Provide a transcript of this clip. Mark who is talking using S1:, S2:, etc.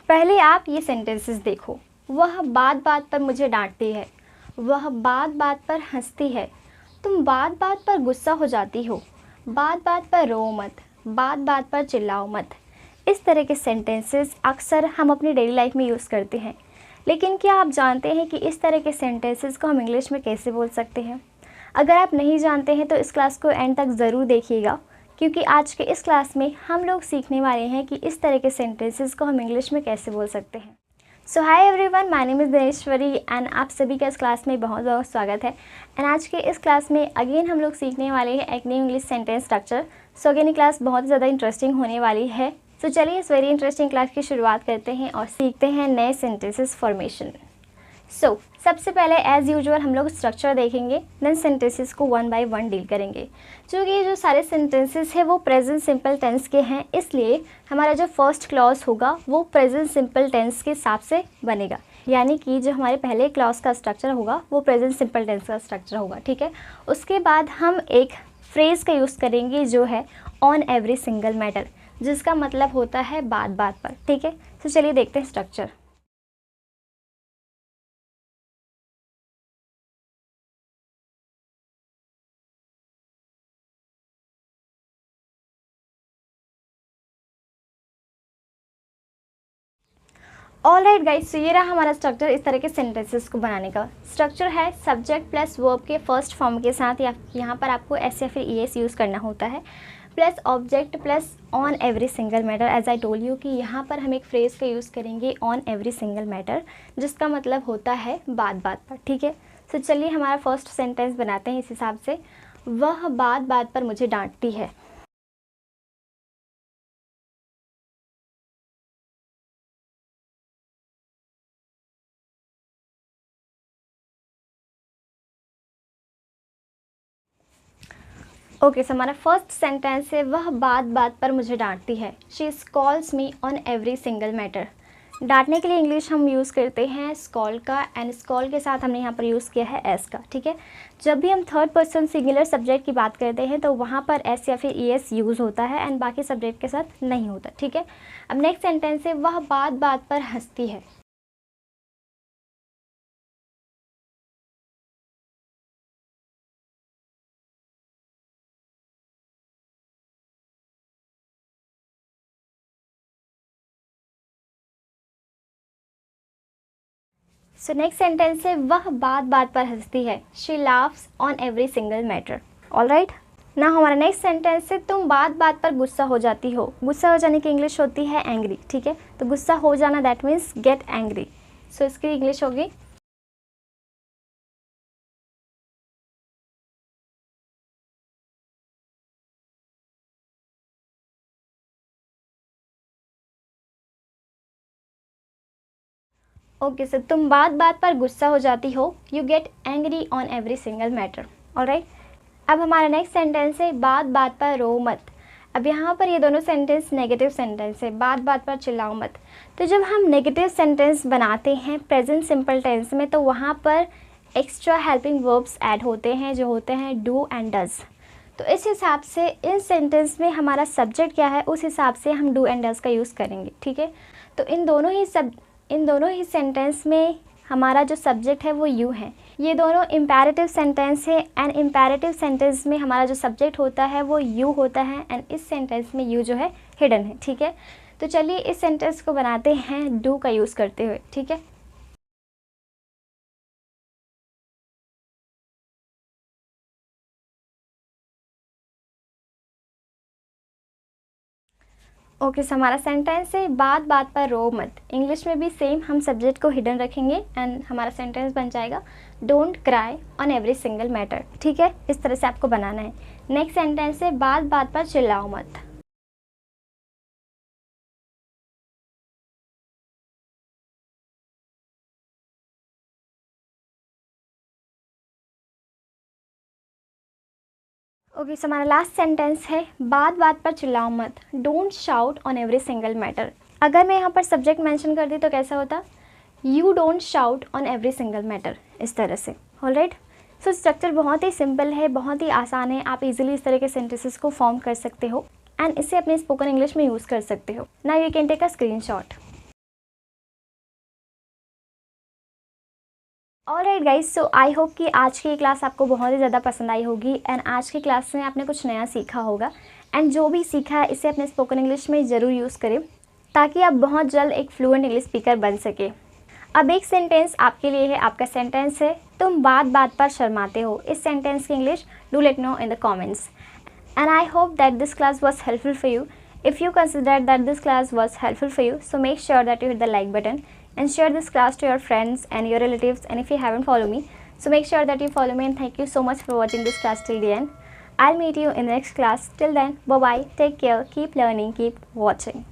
S1: पहले आप ये सेंटेंसेस देखो। वह बात बात पर मुझे डांटती है, वह बात बात पर हंसती है, तुम बात बात पर गुस्सा हो जाती हो, बात बात पर रो मत, बात बात पर चिल्लाओ मत। इस तरह के सेंटेंसेस अक्सर हम अपनी डेली लाइफ में यूज़ करते हैं, लेकिन क्या आप जानते हैं कि इस तरह के सेंटेंसेस को हम इंग्लिश में कैसे बोल सकते हैं? अगर आप नहीं जानते हैं तो इस क्लास को एंड तक ज़रूर देखिएगा, क्योंकि आज के इस क्लास में हम लोग सीखने वाले हैं कि इस तरह के सेंटेंसेस को हम इंग्लिश में कैसे बोल सकते हैं। So hi everyone, my name is Dineshwari and आप सभी का इस क्लास में बहुत बहुत स्वागत है। एंड आज के इस क्लास में अगेन हम लोग सीखने वाले हैं एक new English sentence structure. So again ये क्लास बहुत ज़्यादा इंटरेस्टिंग होने वाली है। सो चलिए इस वेरी इंटरेस्टिंग क्लास की शुरुआत करते हैं और सीखते हैं नए सेंटेंसेस फॉर्मेशन। सो सबसे पहले एज़ यूजुअल हम लोग स्ट्रक्चर देखेंगे, देन सेंटेंसेस को वन बाय वन डील करेंगे। क्योंकि जो सारे सेंटेंसेस हैं वो प्रेजेंट सिंपल टेंस के हैं, इसलिए हमारा जो फर्स्ट क्लॉज होगा वो प्रेजेंट सिंपल टेंस के हिसाब से बनेगा। यानी कि जो हमारे पहले क्लॉज का स्ट्रक्चर होगा वो प्रेजेंट सिंपल टेंस का स्ट्रक्चर होगा, ठीक है। उसके बाद हम एक फ्रेज़ का यूज़ करेंगे जो है ऑन एवरी सिंगल मैटर, जिसका मतलब होता है बात बात पर, ठीक है। तो चलिए देखते हैं स्ट्रक्चर। ऑलराइट गाइस, तो ये रहा हमारा स्ट्रक्चर इस तरह के सेंटेंसेस को बनाने का। स्ट्रक्चर है सब्जेक्ट प्लस वर्ब के फर्स्ट फॉर्म के साथ, या यहाँ पर आपको एस या फिर ईएस यूज़ करना होता है, plus object plus on every single matter. As I told you कि यहाँ पर हम एक फ्रेज़ का यूज़ करेंगे ऑन एवरी सिंगल मैटर, जिसका मतलब होता है बात बात पर, ठीक है। तो चलिए हमारा फर्स्ट सेंटेंस बनाते हैं इस हिसाब से। वह बात बात पर मुझे डांटती है। ओके, सो हमारा फर्स्ट सेंटेंस है वह बात बात पर मुझे डांटती है। She scolds me on every single matter. डांटने के लिए इंग्लिश हम यूज़ करते हैं स्कॉल का, एंड स्कॉल के साथ हमने यहाँ पर यूज़ किया है एस का, ठीक है। जब भी हम थर्ड पर्सन सिंगुलर सब्जेक्ट की बात करते हैं तो वहाँ पर एस या फिर ईएस यूज़ होता है एंड बाकी सब्जेक्ट के साथ नहीं होता, ठीक है। अब नेक्स्ट सेंटेंस है वह बात बात पर हंसती है। सो नेक्स्ट सेंटेंस है वह बात बात पर हंसती है। She laughs on every single matter. Alright, ना हमारा नेक्स्ट सेंटेंस है तुम बात बात पर गुस्सा हो जाती हो। गुस्सा हो जाने की इंग्लिश होती है एंग्री, ठीक है। तो गुस्सा हो जाना दैट मीन्स गेट एंग्री। सो इसकी इंग्लिश होगी ओके। सो तुम बात बात पर गुस्सा हो जाती हो, you get angry on every single matter. Alright, अब हमारा नेक्स्ट सेंटेंस है बात बात पर रो मत। अब यहाँ पर ये दोनों सेंटेंस नेगेटिव सेंटेंस है, बात बात पर चिल्लाओ मत। तो जब हम नेगेटिव सेंटेंस बनाते हैं प्रेजेंट सिंपल टेंस में तो वहाँ पर एक्स्ट्रा हेल्पिंग वर्ब्स ऐड होते हैं जो होते हैं डू एंड डज। तो इस हिसाब से इन सेंटेंस में हमारा सब्जेक्ट क्या है उस हिसाब से हम डू एंड डज का यूज़ करेंगे, ठीक है। तो इन दोनों ही सेंटेंस में हमारा जो सब्जेक्ट है वो यू है। ये दोनों इम्पेरेटिव सेंटेंस है एंड इम्पेरेटिव सेंटेंस में हमारा जो सब्जेक्ट होता है वो यू होता है एंड इस सेंटेंस में यू जो है हिडन है, ठीक है। तो चलिए इस सेंटेंस को बनाते हैं डू का यूज़ करते हुए, ठीक है। ओके, सो हमारा सेंटेंस है बात बात पर रो मत। इंग्लिश में भी सेम हम सब्जेक्ट को हिडन रखेंगे एंड हमारा सेंटेंस बन जाएगा don't cry on every single matter, ठीक है। इस तरह से आपको बनाना है। नेक्स्ट सेंटेंस है बात बात पर चिल्लाओ मत। ओके, सो हमारा लास्ट सेंटेंस है बात बात पर चिल्लाओ मत, don't shout on every single matter. अगर मैं यहाँ पर सब्जेक्ट मेंशन कर दी तो कैसा होता, you don't shout on every single matter, इस तरह से। ऑलराइट, सो स्ट्रक्चर बहुत ही सिंपल है, बहुत ही आसान है। आप इजीली इस तरह के सेंटेंसेस को फॉर्म कर सकते हो एंड इसे अपने स्पोकन इंग्लिश में यूज़ कर सकते हो। Now you can take a screenshot. Alright guys, so I hope कि आज की क्लास आपको बहुत ही ज़्यादा पसंद आई होगी एंड आज की क्लास में आपने कुछ नया सीखा होगा एंड जो भी सीखा है इसे अपने स्पोकन इंग्लिश में ज़रूर यूज़ करें ताकि आप बहुत जल्द एक फ्लुएंट इंग्लिश स्पीकर बन सके। अब एक सेंटेंस आपके लिए है। आपका सेंटेंस है, तुम बात बात पर शर्माते हो। इस सेंटेंस की English do let no in the comments and I hope that this class was helpful for you. If you consider that this class was helpful for you, so make sure that you hit the like button and share this class to your friends and your relatives. And if you haven't followed me, so make sure that you follow me, and thank you so much for watching this class till the end. I'll meet you in the next class. Till then, bye bye, take care, keep learning, keep watching.